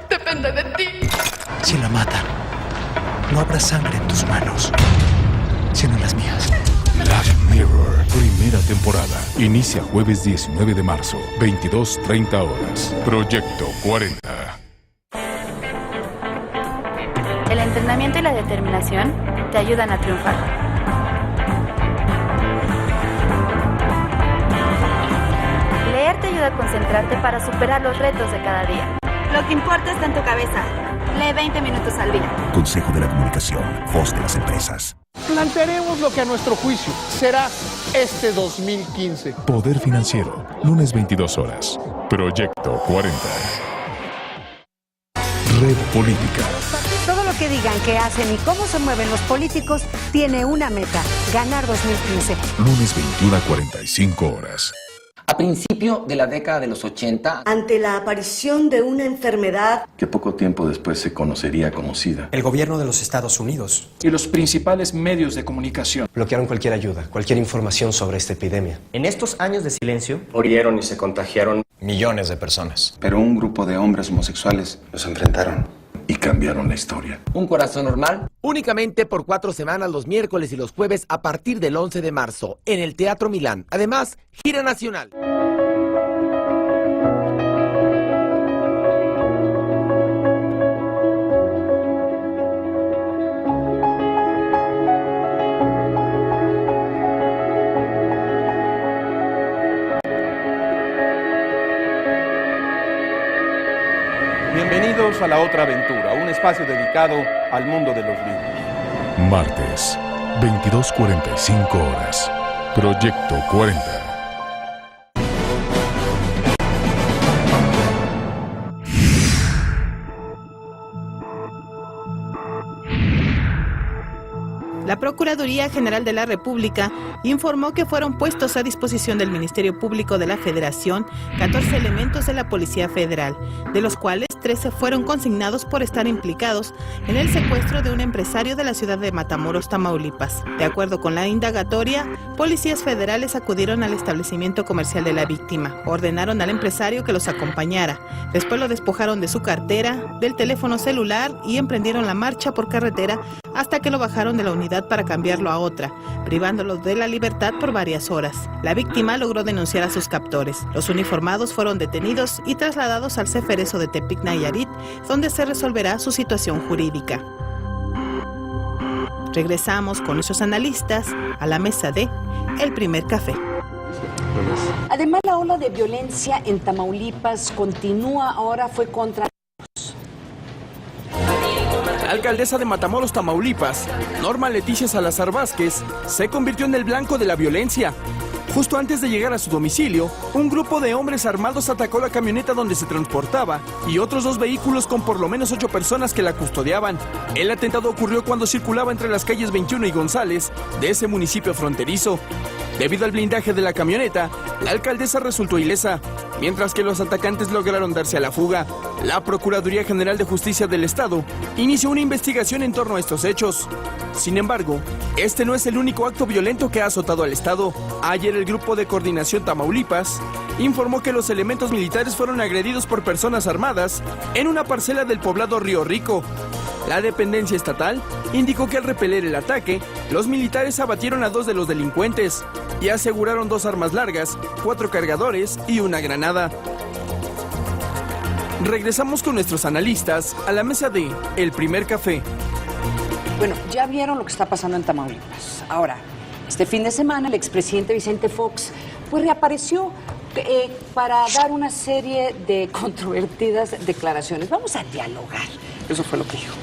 depende de ti. Si la matan, no habrá sangre en tus manos, sino las mías. Black Mirror, primera temporada. Inicia jueves 19 de marzo, 22:30 horas. Proyecto 40. El entrenamiento y la determinación te ayudan a triunfar. Leer te ayuda a concentrarte para superar los retos de cada día. Lo que importa está en tu cabeza. Lee 20 minutos al día. Consejo de la Comunicación, voz de las empresas. Plantearemos lo que a nuestro juicio será este 2015. Poder Financiero, lunes 22 horas. Proyecto 40. Red Política. Todo lo que digan que hacen y cómo se mueven los políticos tiene una meta: ganar 2015. Lunes 21:45 horas. A principio de la década de los 80, ante la aparición de una enfermedad que poco tiempo después se conocería como SIDA, el gobierno de los Estados Unidos y los principales medios de comunicación bloquearon cualquier ayuda, cualquier información sobre esta epidemia. En estos años de silencio, murieron y se contagiaron millones de personas. Pero un grupo de hombres homosexuales los enfrentaron y cambiaron la historia. Un corazón normal. Únicamente por 4 semanas, los miércoles y los jueves a partir del 11 de marzo en el Teatro Milán. Además, gira nacional. Bienvenidos a La Otra Aventura, un espacio dedicado al mundo de los libros. Martes, 22:45 horas. Proyecto 40. La Procuraduría General de la República informó que fueron puestos a disposición del Ministerio Público de la Federación 14 elementos de la Policía Federal, de los cuales 13 fueron consignados por estar implicados en el secuestro de un empresario de la ciudad de Matamoros, Tamaulipas. De acuerdo con la indagatoria, policías federales acudieron al establecimiento comercial de la víctima, ordenaron al empresario que los acompañara, después lo despojaron de su cartera, del teléfono celular y emprendieron la marcha por carretera hasta que lo bajaron de la unidad para cambiarlo a otra, privándolo de la libertad por varias horas. La víctima logró denunciar a sus captores. Los uniformados fueron detenidos y trasladados al Ceferezo de Tepic, Nayarit, donde se resolverá su situación jurídica. Regresamos con nuestros analistas a la mesa de El Primer Café. Además, la ola de violencia en Tamaulipas continúa, ahora fue contra... La alcaldesa de Matamoros, Tamaulipas, Norma Leticia Salazar Vázquez, se convirtió en el blanco de la violencia. Justo antes de llegar a su domicilio, un grupo de hombres armados atacó la camioneta donde se transportaba y otros 2 vehículos con por lo menos 8 personas que la custodiaban. El atentado ocurrió cuando circulaba entre las calles 21 y González de ese municipio fronterizo. Debido al blindaje de la camioneta, la alcaldesa resultó ilesa, mientras que los atacantes lograron darse a la fuga. La Procuraduría General de Justicia del Estado inició una investigación en torno a estos hechos. Sin embargo, este no es el único acto violento que ha azotado al Estado. Ayer el Grupo de Coordinación Tamaulipas informó que los elementos militares fueron agredidos por personas armadas en una parcela del poblado Río Rico. La dependencia estatal indicó que al repeler el ataque, los militares abatieron a 2 de los delincuentes y aseguraron 2 armas largas, 4 cargadores y una granada. Regresamos con nuestros analistas a la mesa de El Primer Café. Bueno, ya vieron lo que está pasando en Tamaulipas. Ahora, este fin de semana el expresidente Vicente Fox pues reapareció para dar una serie de controvertidas declaraciones. Vamos a dialogar. Eso fue lo que dijo.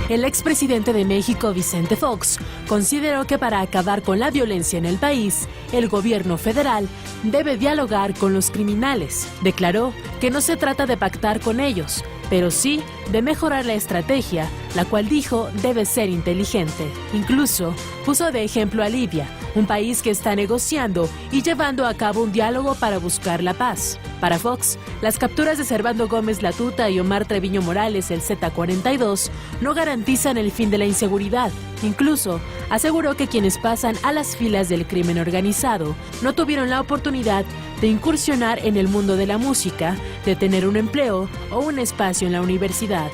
El expresidente de México, Vicente Fox, consideró que para acabar con la violencia en el país, el gobierno federal debe dialogar con los criminales. Declaró que no se trata de pactar con ellos, pero sí de mejorar la estrategia, la cual dijo debe ser inteligente. Incluso puso de ejemplo a Libia, un país que está negociando y llevando a cabo un diálogo para buscar la paz. Para Fox, las capturas de Servando Gómez Latuta y Omar Treviño Morales, el Z-42, no garantizan el fin de la inseguridad. Incluso aseguró que quienes pasan a las filas del crimen organizado no tuvieron la oportunidad de incursionar en el mundo de la música, de tener un empleo o un espacio en la universidad.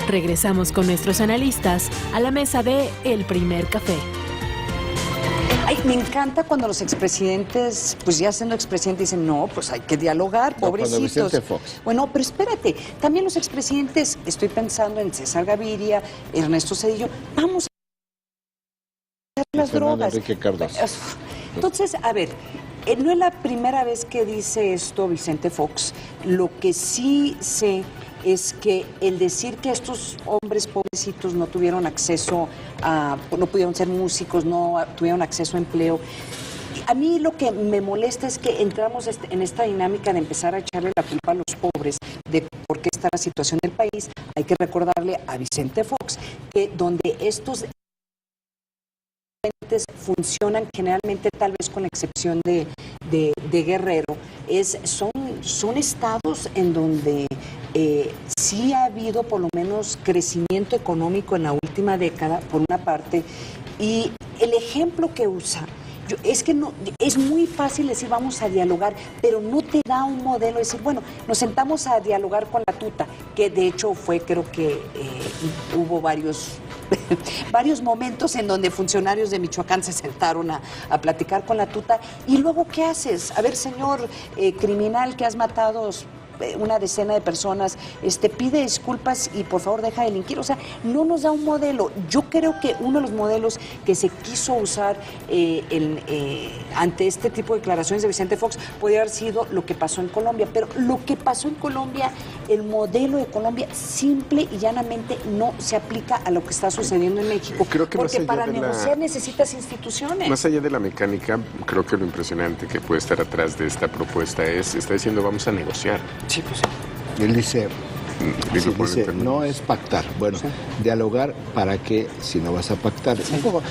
Regresamos con nuestros analistas a la mesa de El Primer Café. Ay, me encanta cuando los expresidentes, pues ya siendo expresidentes, dicen, no, pues hay que dialogar, pobrecitos. Vicente Fox. Bueno, pero espérate, también los expresidentes, estoy pensando en César Gaviria, Ernesto Zedillo, vamos a las drogas. Enrique Cardoso. Entonces, a ver, no es la primera vez que dice esto Vicente Fox. Lo que sí sé es que el decir que estos hombres pobrecitos no tuvieron acceso a, no pudieron ser músicos, no tuvieron acceso a empleo. A mí lo que me molesta es que entramos en esta dinámica de empezar a echarle la culpa a los pobres de por qué está la situación del país. Hay que recordarle a Vicente Fox que donde estos funcionan generalmente, tal vez con la excepción de Guerrero, son estados en donde sí ha habido por lo menos crecimiento económico en la última década, por una parte, y el ejemplo que usa, es que no, es muy fácil decir vamos a dialogar, pero no te da un modelo, decir, bueno, nos sentamos a dialogar con la tuta, que de hecho fue, creo que hubo varios momentos en donde funcionarios de Michoacán se sentaron a platicar con la tuta, y luego, ¿qué haces? A ver, señor criminal que has matado una decena de personas, pide disculpas y por favor deja de delinquir. O sea, no nos da un modelo. Yo creo que uno de los modelos que se quiso usar ante este tipo de declaraciones de Vicente Fox podría haber sido lo que pasó en Colombia, pero lo que pasó en Colombia, el modelo de Colombia simple y llanamente no se aplica a lo que está sucediendo en México. Creo que porque para negociar necesitas instituciones. Más allá de la mecánica, creo que lo impresionante que puede estar atrás de esta propuesta está diciendo vamos a negociar. Sí, pues. Él dice, dice, no es pactar. Bueno, dialogar para qué si no vas a pactar. Un poco,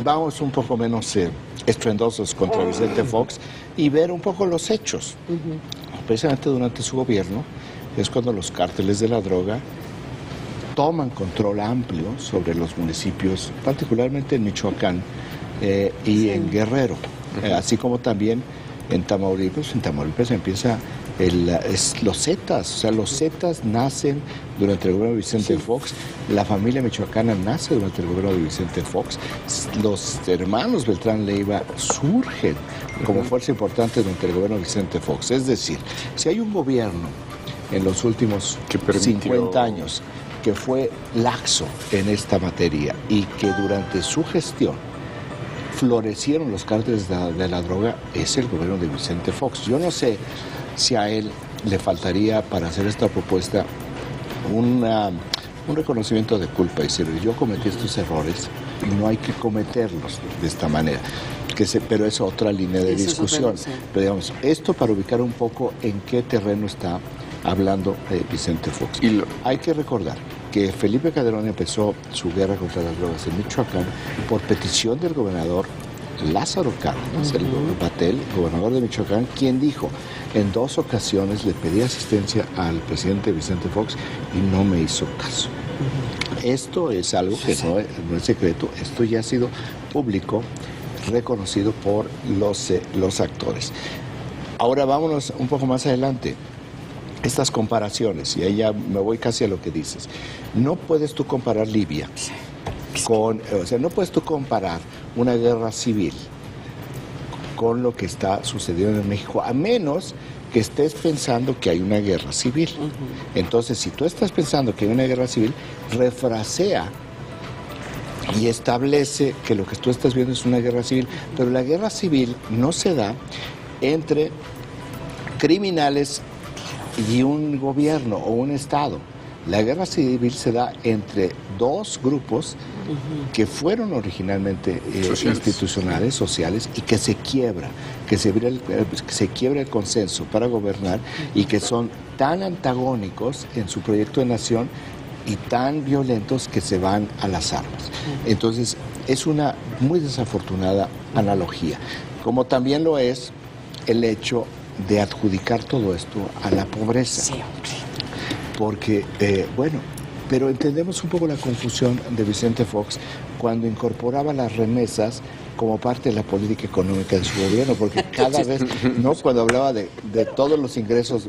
vamos un poco menos estruendosos contra Vicente Fox y ver un poco los hechos. Precisamente durante su gobierno es cuando los cárteles de la droga toman control amplio sobre los municipios, particularmente en Michoacán y en Guerrero, así como también en Tamaulipas. En Tamaulipas empieza los Zetas, o sea, los Zetas nacen durante el gobierno de Vicente Fox, la familia michoacana nace durante el gobierno de Vicente Fox, los hermanos Beltrán Leiva surgen como fuerza importante durante el gobierno de Vicente Fox. Es decir, si hay un gobierno en los últimos 50 años que fue laxo en esta materia y que durante su gestión florecieron los cárteles de la droga, es el gobierno de Vicente Fox. Yo no sé si a él le faltaría para hacer esta propuesta un reconocimiento de culpa y decir, yo cometí estos errores y no hay que cometerlos de esta manera. Pero es otra línea de discusión. Pero digamos, esto para ubicar un poco en qué terreno está hablando Vicente Fox. Hay que recordar que Felipe Calderón empezó su guerra contra las drogas en Michoacán por petición del gobernador Lázaro Cárdenas, el Batel, gobernador de Michoacán, quien dijo, en 2 ocasiones le pedí asistencia al presidente Vicente Fox y no me hizo caso. Esto es algo que no es secreto, esto ya ha sido público, reconocido por los actores. Ahora vámonos un poco más adelante. Estas comparaciones, y ahí ya me voy casi a lo que dices. No puedes tú comparar Libia no puedes tú comparar una guerra civil con lo que está sucediendo en México, a menos que estés pensando que hay una guerra civil. Entonces, si tú estás pensando que hay una guerra civil, refrasea y establece que lo que tú estás viendo es una guerra civil, pero la guerra civil no se da entre criminales y un gobierno o un estado. La guerra civil se da entre 2 grupos que fueron originalmente institucionales, sociales, y que se quiebra, que se quiebra el consenso para gobernar y que son tan antagónicos en su proyecto de nación y tan violentos que se van a las armas. Entonces, es una muy desafortunada analogía, como también lo es el hecho de adjudicar todo esto a la pobreza. Porque, pero entendemos un poco la confusión de Vicente Fox cuando incorporaba las remesas como parte de la política económica de su gobierno, porque cada vez, cuando hablaba de todos los ingresos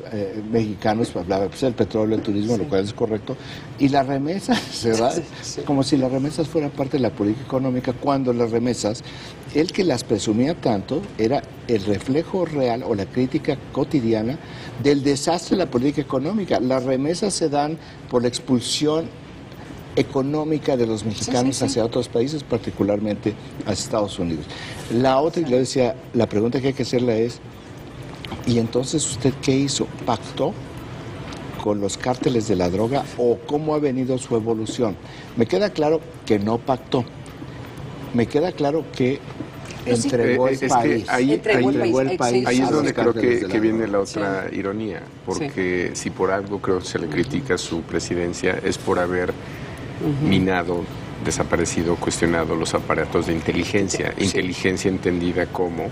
mexicanos, hablaba del petróleo, el turismo, lo cual es correcto, y las remesas se va como si las remesas fueran parte de la política económica, cuando las remesas, el que las presumía tanto, era el reflejo real o la crítica cotidiana del desastre de la política económica. Las remesas se dan por la expulsión económica de los mexicanos hacia otros países, particularmente hacia Estados Unidos. La otra, y le decía, la pregunta que hay que hacerle es, ¿y entonces usted qué hizo? ¿Pactó con los cárteles de la droga o cómo ha venido su evolución? Me queda claro que no pactó. Me queda claro que entregó el país. Ahí es donde creo que viene la otra ironía, porque si por algo creo que se le critica su presidencia es por haber minado, desaparecido, cuestionado los aparatos de inteligencia, inteligencia entendida como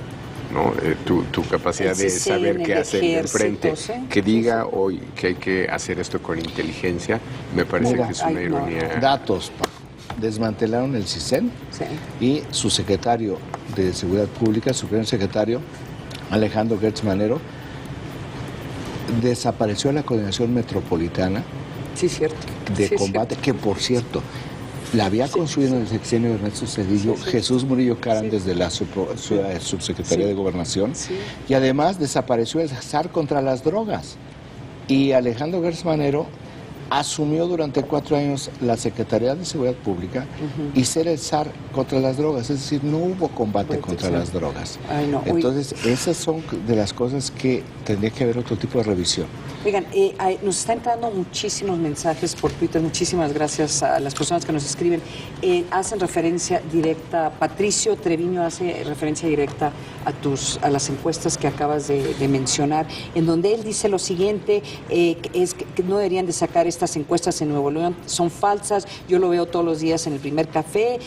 tu capacidad de saber qué hacer de frente, que diga hoy que hay que hacer esto con inteligencia, me parece que es una ironía. Datos, desmantelaron el CISEN y su secretario de Seguridad Pública, su primer secretario, Alejandro Gertz Manero, desapareció la Coordinación Metropolitana de combate, que por cierto, la había construido en el sexenio de Ernesto Zedillo, Jesús Murillo Caram desde la Subsecretaría de Gobernación, y además desapareció el SAR contra las drogas. Y Alejandro Gertz Manero asumió durante 4 años la Secretaría de Seguridad Pública y ser el SAR contra las drogas, es decir, no hubo combate contra las drogas. Entonces, esas son de las cosas que tendría que haber otro tipo de revisión. Oigan, nos están entrando muchísimos mensajes por Twitter, muchísimas gracias a las personas que nos escriben. Hacen referencia directa, Patricio Treviño hace referencia directa a las encuestas que acabas de mencionar, en donde él dice lo siguiente, es que no deberían de sacar estas encuestas en Nuevo León, son falsas, yo lo veo todos los días en el primer café,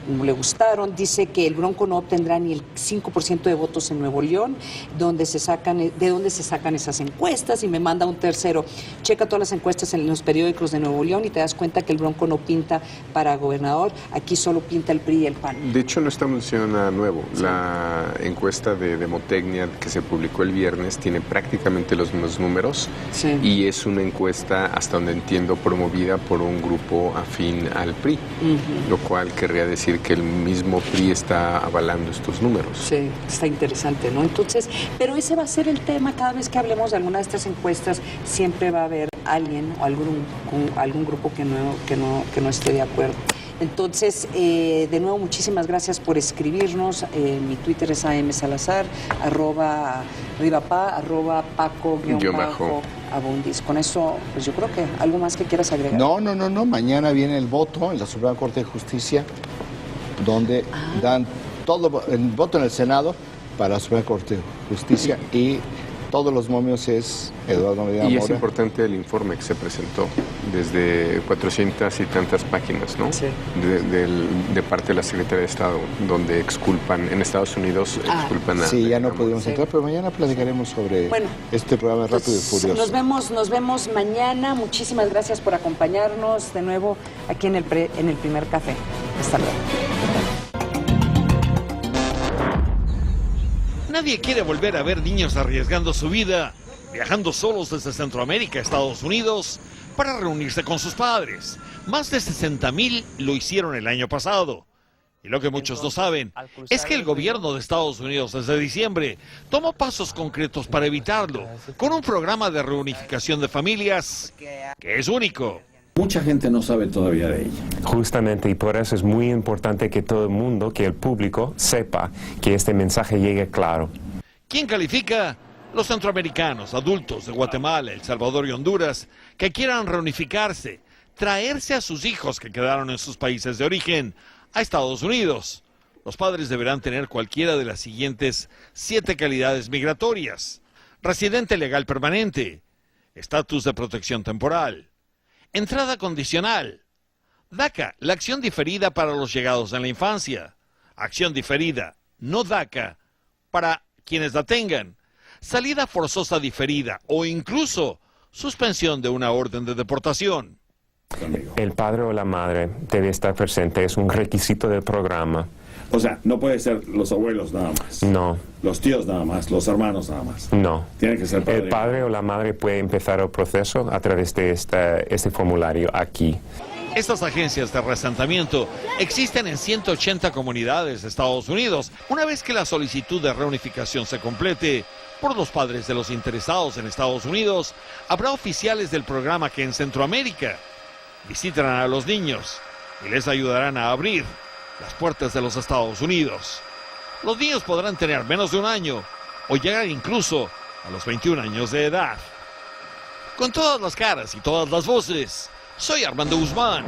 no le gustaron, dice que el Bronco no obtendrá ni el 5% de votos en Nuevo León, de dónde se sacan esas encuestas, y me manda un tercero, checa todas las encuestas en los periódicos de Nuevo León y te das cuenta que el Bronco no pinta para gobernador, aquí solo pinta el PRI y el PAN. De hecho, no estamos diciendo nada nuevo. Sí. La encuesta de Demotecnia que se publicó el viernes tiene prácticamente los mismos números, sí, y es una encuesta, hasta donde entiendo, promovida por un grupo afín al PRI, lo cual querría decir que el mismo PRI está avalando estos números. Sí, está interesante, ¿no? Entonces, pero ese va a ser el tema, cada vez que hablemos de alguna de estas encuestas, siempre va a haber alguien o algún grupo que no esté de acuerdo. Entonces, de nuevo, muchísimas gracias por escribirnos. Mi Twitter es @Salazar, @Rivapá, @Paco_Abundis. Con eso, pues yo creo que algo más que quieras agregar. No. Mañana viene el voto en la Suprema Corte de Justicia, donde dan todo el voto en el Senado para la Suprema Corte de Justicia, y todos los momios es Eduardo Medina Mora. Y es importante el informe que se presentó, desde 400 y tantas páginas, ¿no? Sí. De parte de la Secretaría de Estado, donde exculpan, en Estados Unidos, exculpan a... Sí, ya no pudimos entrar, pero mañana platicaremos sobre este programa Rápido y Furioso. Nos vemos mañana. Muchísimas gracias por acompañarnos de nuevo aquí en el Primer Café. Hasta luego. Nadie quiere volver a ver niños arriesgando su vida, viajando solos desde Centroamérica a Estados Unidos para reunirse con sus padres. Más de 60,000 lo hicieron el año pasado. Y lo que muchos no saben es que el gobierno de Estados Unidos desde diciembre tomó pasos concretos para evitarlo, con un programa de reunificación de familias que es único. Mucha gente no sabe todavía de ella. Justamente, y por eso es muy importante que todo el mundo, que el público, sepa que este mensaje llegue claro. ¿Quién califica? Los centroamericanos, adultos de Guatemala, El Salvador y Honduras, que quieran reunificarse, traerse a sus hijos que quedaron en sus países de origen a Estados Unidos. Los padres deberán tener cualquiera de las siguientes 7 calidades migratorias: residente legal permanente, estatus de protección temporal, entrada condicional, DACA, la acción diferida para los llegados en la infancia, acción diferida, no DACA, para quienes la tengan, salida forzosa diferida o incluso suspensión de una orden de deportación. El padre o la madre debe estar presente, es un requisito del programa. O sea, no puede ser los abuelos nada más. No. Los tíos nada más, los hermanos nada más. No. Tiene que ser padre. El padre o la madre puede empezar el proceso a través de este formulario aquí. Estas agencias de reasentamiento existen en 180 comunidades de Estados Unidos. Una vez que la solicitud de reunificación se complete por los padres de los interesados en Estados Unidos, habrá oficiales del programa que en Centroamérica visitarán a los niños y les ayudarán a abrir las puertas de los Estados Unidos. Los niños podrán tener menos de un año o llegar incluso a los 21 años de edad. Con todas las caras y todas las voces, soy Armando Guzmán.